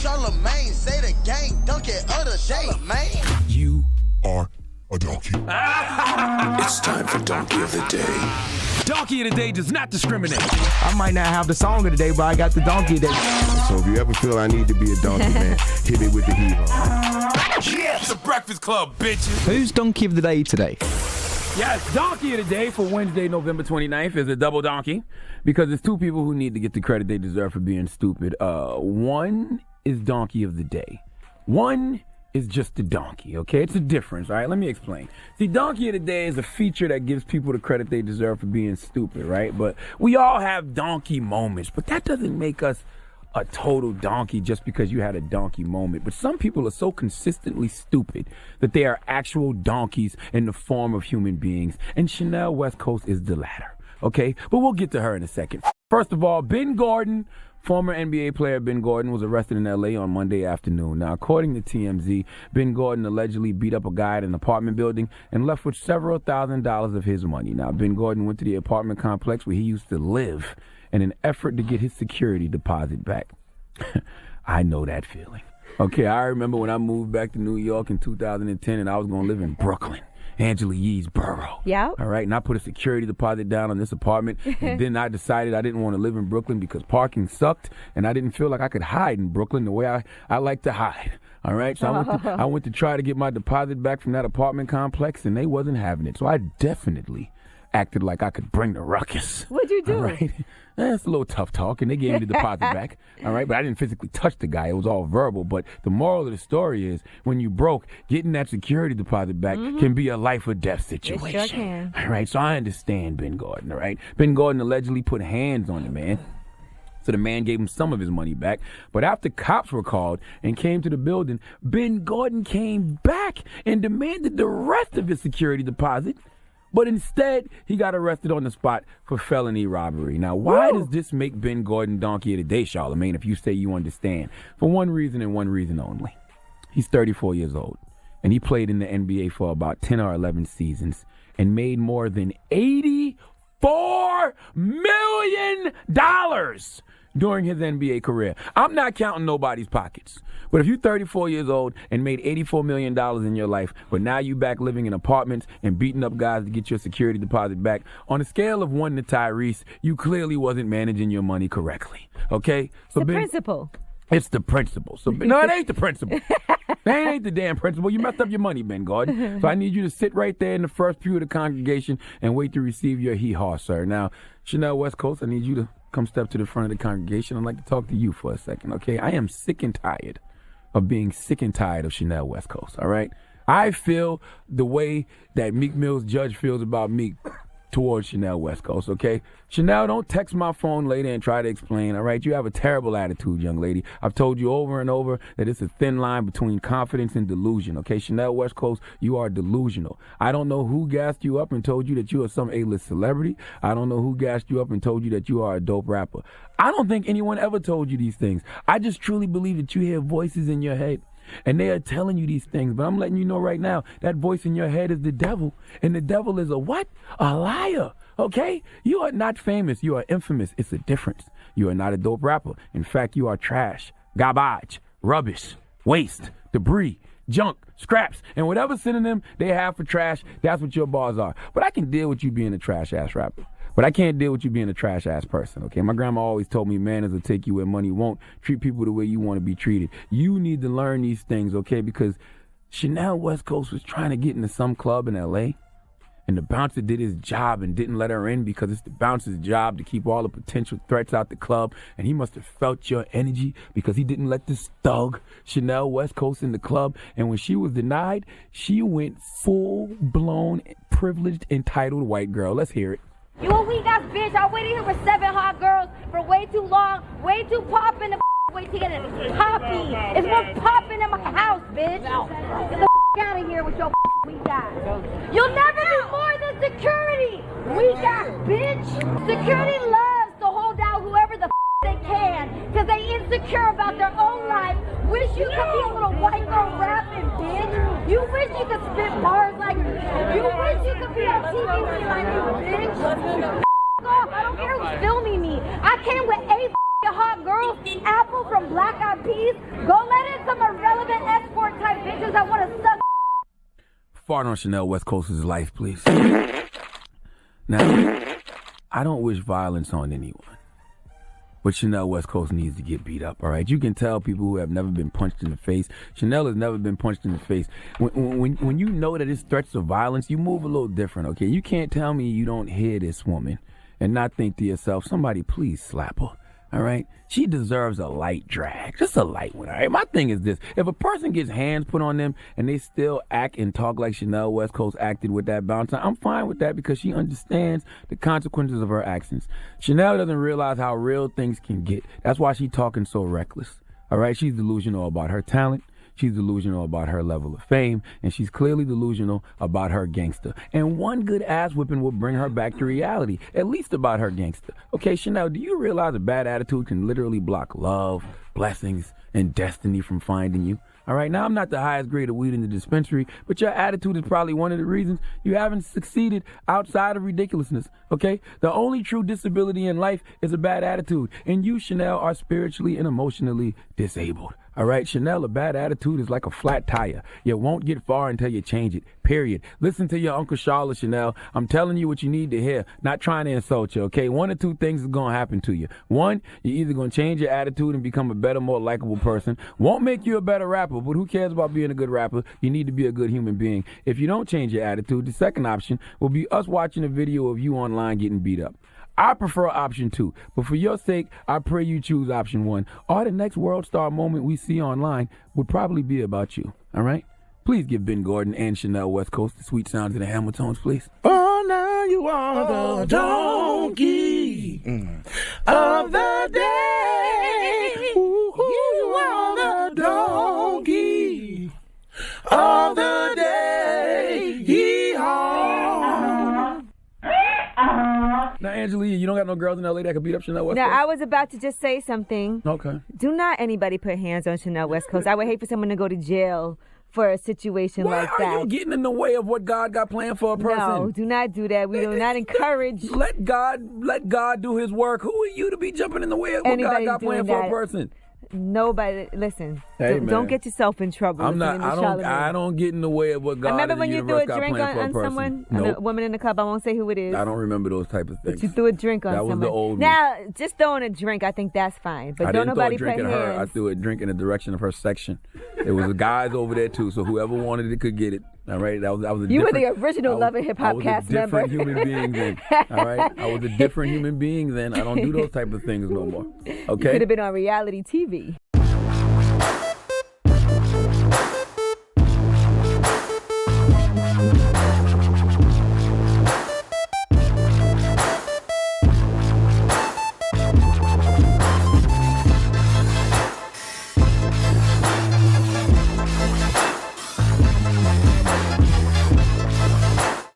Charlemagne, say the gang, dunk it other day, man. You are a donkey. It's time for Donkey of the Day. Donkey of the Day does not discriminate. I might not have the song of the day, but I got the donkey of the day. So if you ever feel I need to be a donkey, man, hit me with the hee-haw. Yeah, it's the Breakfast Club, bitches. Who's donkey of the day today? Yes, Donkey of the Day for Wednesday, November 29th is a double donkey because it's two people who need to get the credit they deserve for being stupid. One is Donkey of the Day. One is just a donkey, okay? It's a difference, all right? Let me explain. See, Donkey of the Day is a feature that gives people the credit they deserve for being stupid, right? But we all have donkey moments, but that doesn't make us a total donkey just because you had a donkey moment. But some people are so consistently stupid that they are actual donkeys in the form of human beings. And Chanel West Coast is the latter, okay? But we'll get to her in a second. First of all, Ben Gordon, former NBA player Ben Gordon, was arrested in L.A. on Monday afternoon. Now, according to TMZ, Ben Gordon allegedly beat up a guy at an apartment building and left with several $1,000s of his money. Now, Ben Gordon went to the apartment complex where he used to live in an effort to get his security deposit back. I know that feeling. Okay, I remember when I moved back to New York in 2010 and I was going to live in Brooklyn, Angela Yee's borough. Yeah. All right, and I put a security deposit down on this apartment, and then I decided I didn't want to live in Brooklyn because parking sucked, and I didn't feel like I could hide in Brooklyn the way I like to hide. All right, so I went to try to get my deposit back from that apartment complex, and they wasn't having it. So I definitely acted like I could bring the ruckus. What'd you do? All right. It's a little tough talk, and they gave me the deposit back. All right, but I didn't physically touch the guy. It was all verbal. But the moral of the story is, when you broke, getting that security deposit back can be a life or death situation. It sure can. All right, so I understand Ben Gordon, all right? Ben Gordon allegedly put hands on the man. So the man gave him some of his money back. But after cops were called and came to the building, Ben Gordon came back and demanded the rest of his security deposit. But instead, he got arrested on the spot for felony robbery. Now, why does this make Ben Gordon Donkey of the Day, Charlemagne, if you say you understand? For one reason and one reason only. He's 34 years old, and he played in the NBA for about 10 or 11 seasons and made more than $84 million during his NBA career. I'm not counting nobody's pockets. But if you're 34 years old and made $84 million in your life, but now you back living in apartments and beating up guys to get your security deposit back, on a scale of 1 to Tyrese, you clearly wasn't managing your money correctly. Okay? So the principle. It's the principle. So no, it ain't the principle. That ain't the damn principle. You messed up your money, Ben Gordon. So I need you to sit right there in the first pew of the congregation and wait to receive your hee-haw, sir. Now, Chanel West Coast, I need you to come step to the front of the congregation. I'd like to talk to you for a second, okay? I am sick and tired of being sick and tired of Chanel West Coast, all right? I feel the way that Meek Mill's judge feels about Meek towards Chanel West Coast, okay? Chanel, don't text my phone later and try to explain, all right? You have a terrible attitude, young lady. I've told you over and over that it's a thin line between confidence and delusion, okay? Chanel West Coast, you are delusional. I don't know who gassed you up and told you that you are some A-list celebrity. I don't know who gassed you up and told you that you are a dope rapper. I don't think anyone ever told you these things. I just truly believe that you hear voices in your head. And they are telling you these things, but I'm letting you know right now, that voice in your head is the devil. And the devil is a what? A liar, okay? You are not famous. You are infamous. It's a difference. You are not a dope rapper. In fact, you are trash, garbage, rubbish, waste, debris, junk, scraps, and whatever synonym they have for trash, that's what your bars are. But I can deal with you being a trash-ass rapper. But I can't deal with you being a trash-ass person, okay? My grandma always told me manners will take you where money won't. Treat people the way you want to be treated. You need to learn these things, okay? Because Chanel West Coast was trying to get into some club in L.A., and the bouncer did his job and didn't let her in because it's the bouncer's job to keep all the potential threats out the club. And he must have felt your energy because he didn't let this thug, Chanel West Coast, in the club. And when she was denied, she went full-blown, privileged, entitled white girl. Let's hear it. You a weak ass bitch. I waited here with 7 hot girls for way too long, way too poppin' the way to get it poppy. It's more poppin' in my house, bitch. Get the out of here with your weak ass. You'll never be more than security, weak ass bitch. Security loves to hold out whoever the they can because they insecure about their own life. Wish you could be a little white girl rapping, bitch. You wish you could spit bars like me. You wish you could be on TV like you, bitch. Off. I don't care who's filming me. I came with 8 hot girls, Apple from Black Eyed Peas. Go let in some irrelevant escort type bitches that want to suck. Fart on Chanel West Coast's life, please. Now, I don't wish violence on anyone, but Chanel West Coast needs to get beat up, all right? You can tell people who have never been punched in the face. Chanel has never been punched in the face. When you know that it's threats of violence, you move a little different, okay? You can't tell me you don't hear this woman and not think to yourself, somebody please slap her. All right? She deserves a light drag. Just a light one, all right? My thing is this. If a person gets hands put on them and they still act and talk like Chanel West Coast acted with that bouncer, I'm fine with that because she understands the consequences of her actions. Chanel doesn't realize how real things can get. That's why she's talking so reckless. All right? She's delusional about her talent. She's delusional about her level of fame, and she's clearly delusional about her gangster. And one good ass whipping will bring her back to reality, at least about her gangster. Okay, Chanel, do you realize a bad attitude can literally block love, blessings, and destiny from finding you? All right, now I'm not the highest grade of weed in the dispensary, but your attitude is probably one of the reasons you haven't succeeded outside of ridiculousness, okay? The only true disability in life is a bad attitude, and you, Chanel, are spiritually and emotionally disabled. All right, Chanel, a bad attitude is like a flat tire. You won't get far until you change it, period. Listen to your Uncle Charlotte, Chanel. I'm telling you what you need to hear, not trying to insult you, okay? One or two things is going to happen to you. One, you're either going to change your attitude and become a better, more likable person. Won't make you a better rapper, but who cares about being a good rapper? You need to be a good human being. If you don't change your attitude, the second option will be us watching a video of you online getting beat up. I prefer option 2, but for your sake, I pray you choose option 1. Or the next world star moment we see online would probably be about you, all right? Please give Ben Gordon and Chanel West Coast the sweet sounds of the Hamiltons, please. Oh, now you are the donkey of the day. Ooh, you are the donkey of the day. Yee-haw. Now, Angelia, you don't got no girls in L.A. that can beat up Chanel West Now, Coast? I was about to just say something. Okay. Do not anybody put hands on Chanel West Coast. I would hate for someone to go to jail for a situation Why like are that. you getting in the way of what God got planned for a person? No, do not do that. We do not encourage Let God do his work. Who are you to be jumping in the way of what God anybody got planned doing for a that. person? Nobody. Listen, Hey, don't man. get yourself in trouble. I'm not. listening to I Charlamagne. don't get in the way of what God. I remember and when the you threw universe a got drink planned for a on person. someone, Nope. a woman in the club. I won't say who it is. I don't remember those type of things. But you threw a drink on That was someone. the old me. Now, just throwing a drink, I think that's fine. But I don't didn't throw a nobody drink put at her. I hands. threw a drink in the direction of her section. There was guys over there too, so whoever wanted it could get it. All right, that was a You were different- the original Love and Hip Hop cast member. I was a different human being then. All right, I was a different human being then. I don't do those type of things no more. You Okay. could have been on reality TV.